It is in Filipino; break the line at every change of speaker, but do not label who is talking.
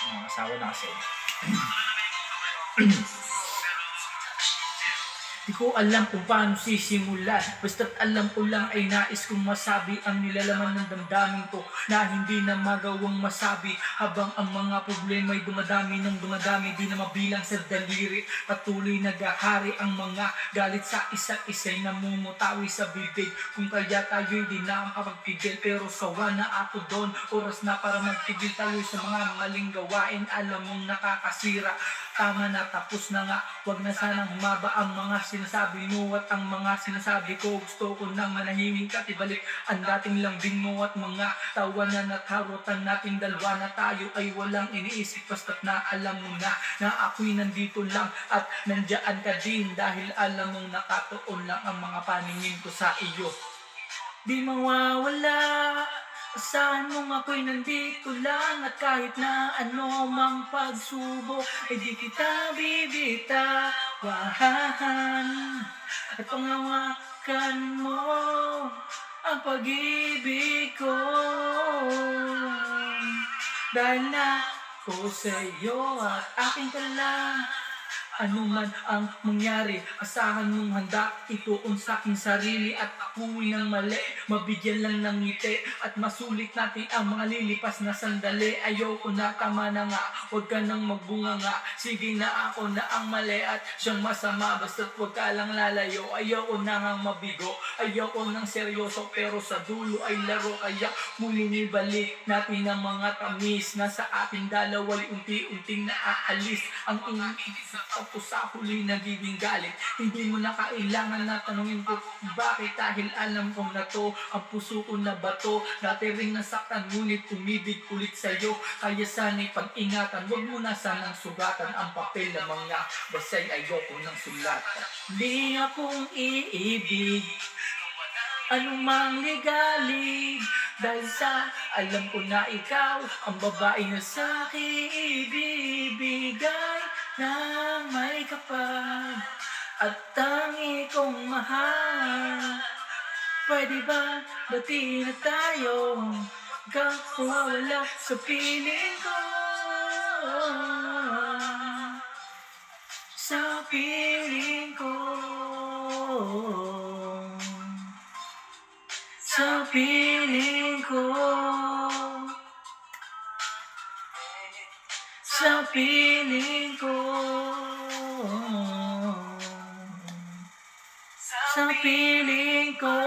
Asawa na kasi. Di ko alam kung paano sisimulan. Basta't alam ko lang ay nais kong masabi ang nilalaman ng damdamin ko na hindi na magawang masabi. Habang ang mga problema'y dumadami ng dumadami, di na mabilang sa daliri. Patuloy naghahari ang mga galit sa isa't isa'y namumutawi sa bibig. Kung kaya tayo'y di na makapagpigil, pero sawa na ako doon. Oras na para magtigil tayo sa mga maling gawain. Alam mong nakakasira, tama na, tapos na nga. Huwag na sanang humaba ang mga sinasabi mo at ang mga sinasabi ko. Gusto ko nang manahimik at ibalik ang dating lambing mo at mga tawanan at harutan nating dalawa na tayo ay walang iniisip. Basta't na alam mo na ako'y nandito lang at nandiyan ka din, dahil alam mong nakatuon lang ang mga paningin ko sa iyo. Di mawawala, asahan mong ako'y nandito lang, at kahit na ano mang pagsubok ay di kita bibitawan. At pangawakan mo ang pag-ibig ko, dahil na ko sa'yo at aking ka lang. Ano man ang mangyari, asahan mong handa ituon sa aking sarili, at ako'y ng mali, mabigyan lang ng ngiti at masulit natin ang mga lilipas na sandali. Ayoko na, tama na nga, huwag ka nang magbunga nga. Sige na, ako na ang mali at siyang masama, basta't huwag ka lang lalayo. Ayoko na ngang mabigo, ayoko nang seryoso, pero sa dulo ay laro. Kaya muling ibalik natin ang mga tamis na sa ating dalawa'y unti-unting naaalis. Ang tapos sa huli nagiging galit. Hindi mo na kailangan na tanungin ko bakit, dahil alam kong na to ang puso ko na bato. Dati rin nasaktan ngunit umibig ulit sa'yo, kaya sana'y pag-ingatan. Huwag mo na sanang sugatan ang papel ng mga basay, ayoko ng sulatan. Di akong iibig anumang ligalig, dahil sa alam ko na ikaw ang babae na sa'kin ibibigay ng may kapal at tangi kong mahal. Pwede ba bati na tayo? Ikaw mawawala sa piling ko, sa piling ko, sa piling ko, sa piling ko, sa piling ko.